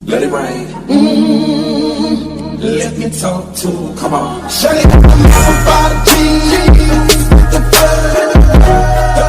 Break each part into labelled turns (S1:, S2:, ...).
S1: Let it rain. Let me talk to her. Come on. Shut it down by the keys. The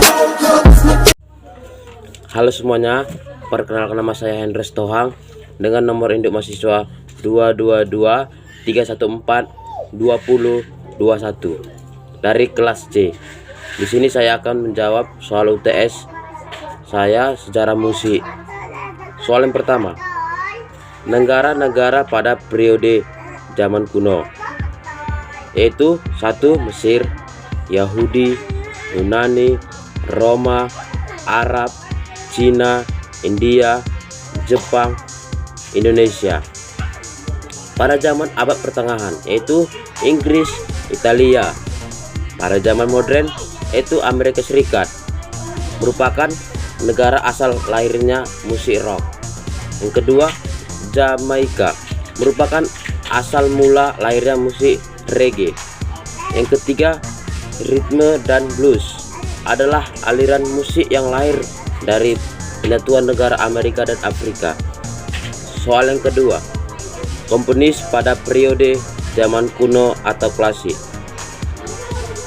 S1: whole club's
S2: Halo semuanya, perkenalkan nama saya Hendres Tohang dengan nomor induk mahasiswa 222 314 2021 dari kelas C. Di sini saya akan menjawab soal UTS saya sejarah musik. Soal yang pertama, negara-negara pada periode zaman kuno, yaitu 1. Mesir, Yahudi, Yunani, Roma, Arab, Cina, India, Jepang, Indonesia. Pada zaman abad pertengahan, yaitu Inggris, Italia. Pada zaman modern, yaitu Amerika Serikat, merupakan negara asal lahirnya musik rock. Yang kedua, Jamaika, merupakan asal mula lahirnya musik reggae. Yang ketiga, ritme dan blues adalah aliran musik yang lahir dari penyatuan negara Amerika dan Afrika. Soal yang kedua, komponis pada periode zaman kuno atau klasik.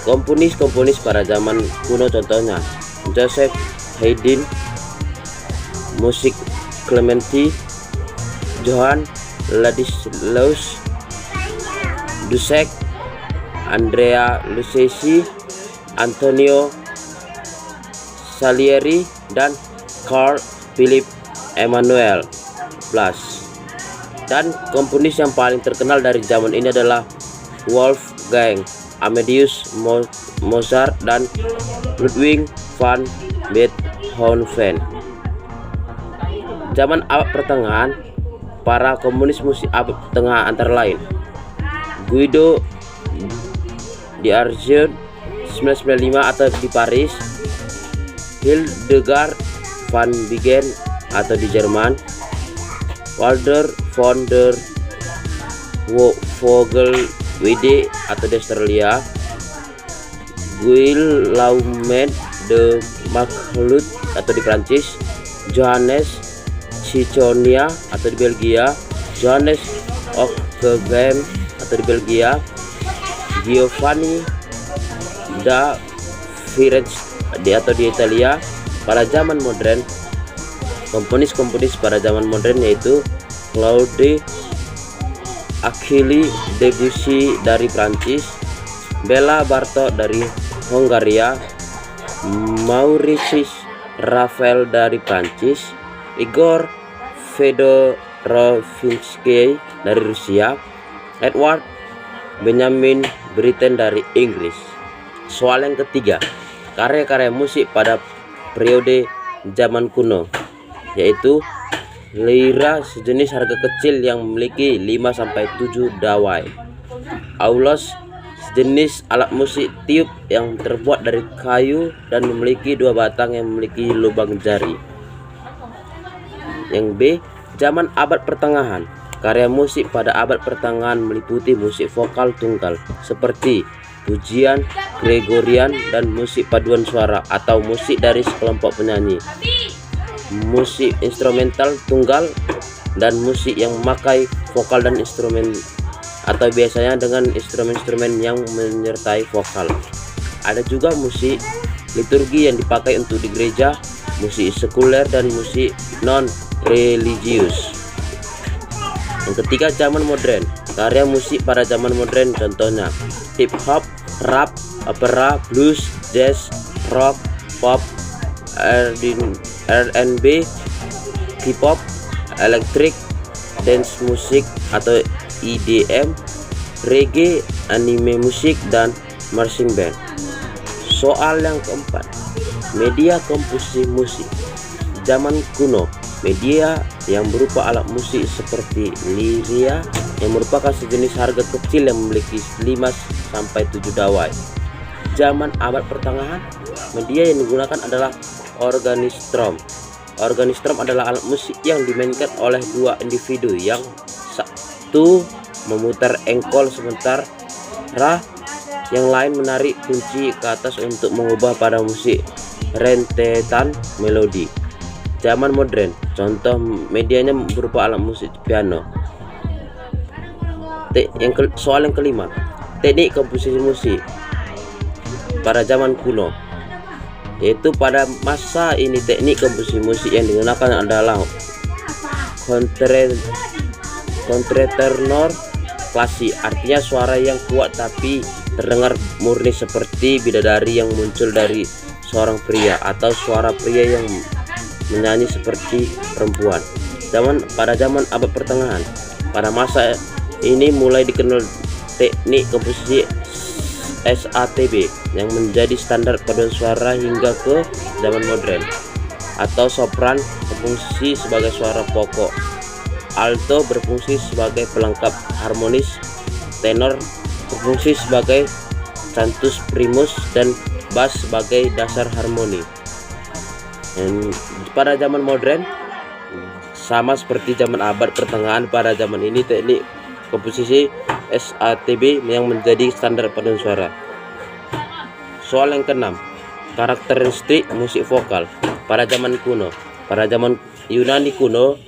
S2: Komponis pada zaman kuno contohnya Joseph Haydn, musik Clementi, Johann Ladislaus Dussek, Andrea Lucchesi, Antonio Salieri, dan Carl Philipp Emanuel Blas. Dan komponis yang paling terkenal dari zaman ini adalah Wolfgang Amadeus Mozart dan Ludwig van Beethoven. Zaman abad pertengahan, para komunis musik abad tengah antara lain Guido d'Argent 1995 atau di Paris, Hildegard van Bingen atau di Jerman, Walter von der Vogelweide atau di Australia, Guillaume de Maglud atau di Prancis, Johannes Ciconia atau di Belgia, Johannes Ockeghem atau di Belgia, Giovanni da Firenze atau di Italia. Pada zaman modern, komponis pada zaman modern yaitu Claude Achille Debussy dari Prancis, Bela Bartok dari Hongaria, Maurice Ravel dari Prancis, Igor Fedorovinsky dari Rusia, Edward Benjamin Britten dari Inggris. Soal yang ketiga, karya-karya musik pada periode zaman kuno, yaitu lira sejenis harga kecil yang memiliki 5-7 dawai, aulos sejenis alat musik tiup yang terbuat dari kayu dan memiliki 2 batang yang memiliki lubang jari. Yang B, zaman abad pertengahan, karya musik pada abad pertengahan meliputi musik vokal tunggal seperti pujian, Gregorian, dan musik paduan suara atau musik dari sekelompok penyanyi, musik instrumental tunggal, dan musik yang memakai vokal dan instrumen atau biasanya dengan instrumen-instrumen yang menyertai vokal. Ada juga musik liturgi yang dipakai untuk di gereja, musik sekuler, dan musik non-religius. Yang ketiga, zaman modern, karya musik pada zaman modern contohnya hip hop, rap, opera, blues, jazz, rock, pop, R&B, K-pop, electric dance musik atau EDM, reggae, anime musik, dan marching band. Soal yang keempat, media komposisi musik. Zaman kuno, media yang berupa alat musik seperti liria yang merupakan sejenis harga kecil yang memiliki 5-7 dawai. Zaman abad pertengahan, media yang digunakan adalah organistrom. Organistrom adalah alat musik yang dimainkan oleh 2 individu, yang satu memutar engkol sementara yang lain menarik kunci ke atas untuk mengubah pada musik rentetan melodi. zaman modern, contoh medianya berupa alat musik piano. Soal yang kelima, teknik komposisi musik pada zaman kuno, yaitu pada masa ini teknik komposisi musik yang digunakan adalah kontratenor klasik, artinya suara yang kuat tapi terdengar murni seperti bidadari yang muncul dari seorang pria, atau suara pria yang menyanyi seperti perempuan. Pada zaman abad pertengahan, pada masa ini mulai dikenal teknik komposisi SATB yang menjadi standar paduan suara hingga ke zaman modern, atau sopran berfungsi sebagai suara pokok, alto berfungsi sebagai pelengkap harmonis, tenor berfungsi sebagai cantus primus, dan bass sebagai dasar harmoni. Dan pada zaman modern sama seperti zaman abad pertengahan, pada zaman ini teknik komposisi SATB yang menjadi standar paduan suara. Soal yang keenam, karakteristik musik vokal pada zaman kuno. Pada zaman Yunani kuno,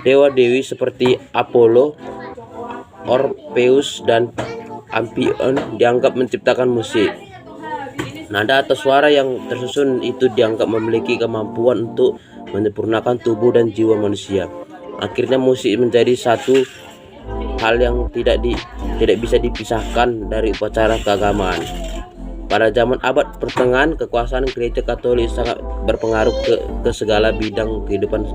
S2: dewa-dewi seperti Apollo, Orpheus, dan Amfion dianggap menciptakan musik. Nada atau suara yang tersusun itu dianggap memiliki kemampuan untuk menyempurnakan tubuh dan jiwa manusia. Akhirnya musik menjadi satu hal yang tidak bisa dipisahkan dari upacara keagamaan. Pada zaman abad pertengahan, kekuasaan gereja Katolik sangat berpengaruh ke segala bidang kehidupan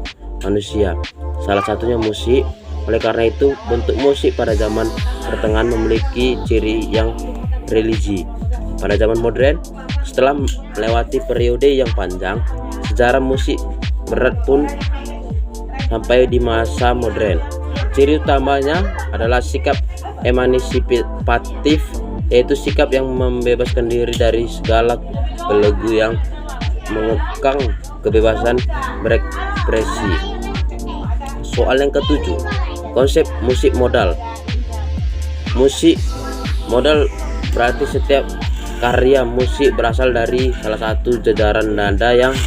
S2: manusia, salah satunya musik. Oleh karena itu, bentuk musik pada zaman pertengahan memiliki ciri yang religi. Pada zaman modern, setelah melewati periode yang panjang, sejarah musik berat pun sampai di masa modern. Ciri utamanya adalah sikap emansipatif, yaitu sikap yang membebaskan diri dari segala belenggu yang mengekang kebebasan berekspresi. Soal yang ketujuh, konsep musik modal. Musik modal berarti setiap karya musik berasal dari salah satu jajaran nada yang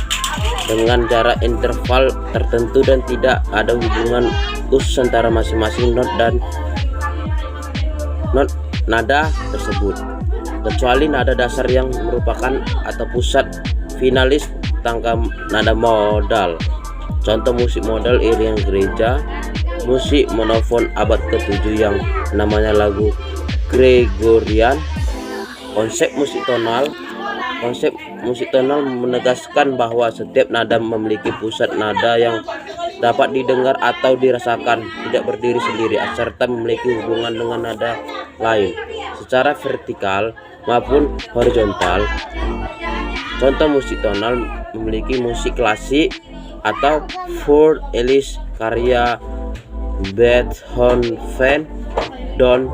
S2: dengan jarak interval tertentu dan tidak ada hubungan khusus antara masing-masing not dan nada tersebut, kecuali nada dasar yang merupakan atau pusat finalis tangga nada modal. Contoh musik modal iringan gereja, musik monofon abad ke-7 yang namanya lagu Gregorian. Konsep musik tonal menegaskan bahwa setiap nada memiliki pusat nada yang dapat didengar atau dirasakan, tidak berdiri sendiri, serta memiliki hubungan dengan nada lain secara vertikal maupun horizontal. Contoh musik tonal memiliki musik klasik atau Für Elise karya Beethoven, Don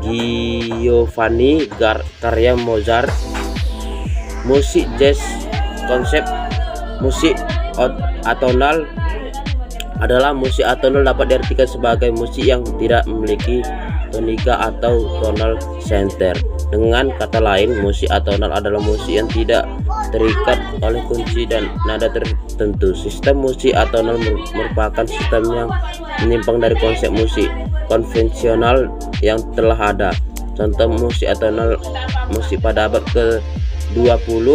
S2: Giovanni karya Mozart. Musik jazz. Konsep musik atonal adalah musik atonal dapat diartikan sebagai musik yang tidak memiliki tonika atau tonal center. Dengan kata lain, musik atonal adalah musik yang tidak terikat oleh kunci dan nada tertentu. Sistem musik atonal merupakan sistem yang menyimpang dari konsep musik konvensional yang telah ada. Contoh musik atonal musik pada abad ke-20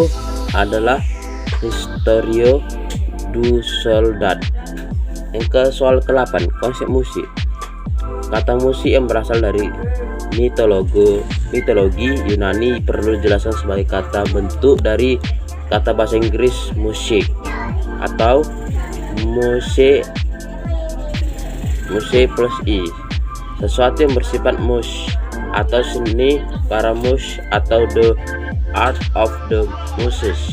S2: adalah Historio du Soldat. Soal ke-8, konsep musik. Kata musik yang berasal dari mitologi Yunani perlu dijelaskan sebagai kata bentuk dari kata bahasa Inggris musik atau muse plus i, sesuatu yang bersifat mus atau seni para mus atau the art of the muses.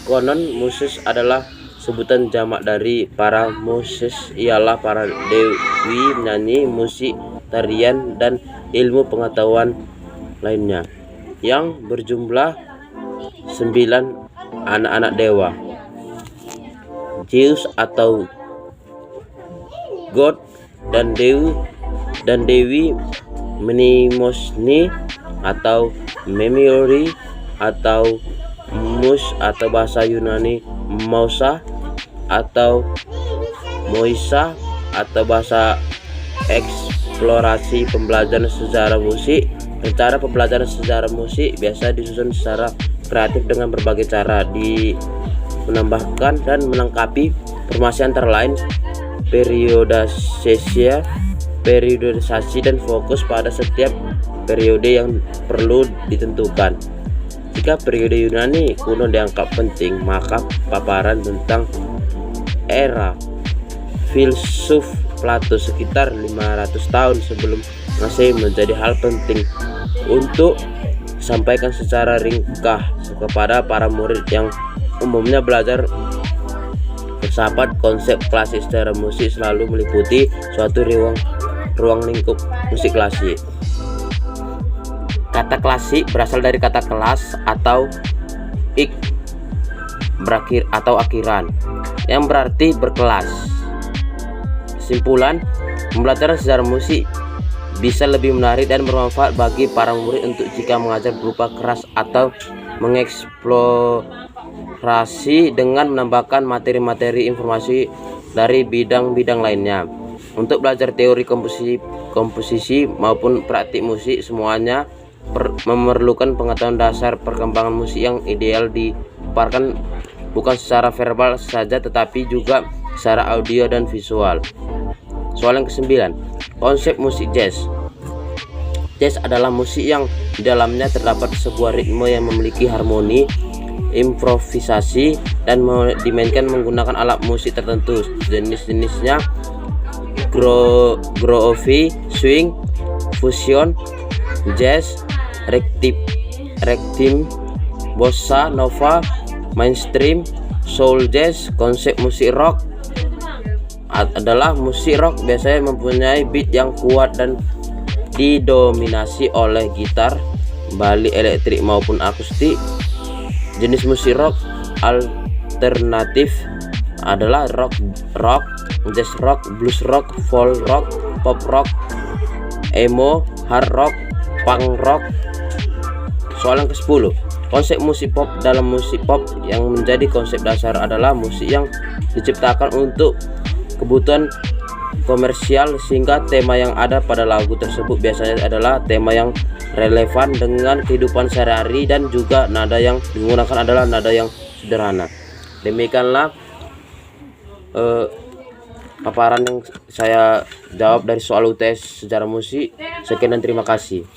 S2: Konon muses adalah sebutan jamak dari para muses, ialah para dewi menyanyi, musik, tarian, dan ilmu pengetahuan lainnya yang berjumlah 9 anak-anak dewa. Zeus atau God dan dewi Mnemosyne atau Memori atau Mus atau bahasa Yunani Mausa atau Moisa atau bahasa eksplorasi pembelajaran sejarah musik. Rencana pembelajaran sejarah musik biasa disusun secara kreatif dengan berbagai cara, menambahkan dan melengkapi informasi antara lain periodisasi dan fokus pada setiap periode yang perlu ditentukan. Jika periode Yunani kuno dianggap penting, maka paparan tentang era filsuf Plato sekitar 500 tahun sebelum Masehi menjadi hal penting untuk disampaikan secara ringkas kepada para murid yang umumnya belajar filsafat. Konsep klasik secara musik selalu meliputi suatu ruang lingkup musik klasik. Kata klasik berasal dari kata kelas atau berakhir atau akhiran yang berarti berkelas. Kesimpulan, pembelajaran sejarah musik bisa lebih menarik dan bermanfaat bagi para murid untuk jika mengajar berupa keras atau mengeksplorasi dengan menambahkan materi-materi informasi dari bidang-bidang lainnya. Untuk belajar teori komposisi maupun praktik musik, semuanya memerlukan pengetahuan dasar perkembangan musik yang ideal dipaparkan bukan secara verbal saja tetapi juga secara audio dan visual. Soal yang ke-9, konsep musik jazz. Jazz adalah musik yang di dalamnya terdapat sebuah ritme yang memiliki harmoni, improvisasi, dan dimainkan menggunakan alat musik tertentu. Jenis-jenisnya groovy, swing, fusion, jazz, ragtime, bossa nova, mainstream, soul jazz. Konsep musik rock adalah musik rock biasanya mempunyai beat yang kuat dan didominasi oleh gitar, balik elektrik maupun akustik. Jenis musik rock alternatif adalah rock, jazz rock, blues rock, folk rock, pop rock, emo, hard rock, punk rock. Soal yang ke-10, konsep musik pop. Dalam musik pop yang menjadi konsep dasar adalah musik yang diciptakan untuk kebutuhan komersial, sehingga tema yang ada pada lagu tersebut biasanya adalah tema yang relevan dengan kehidupan sehari-hari dan juga nada yang digunakan adalah nada yang sederhana. Demikianlah paparan yang saya jawab dari soal UTS sejarah musik. Sekian dan terima kasih.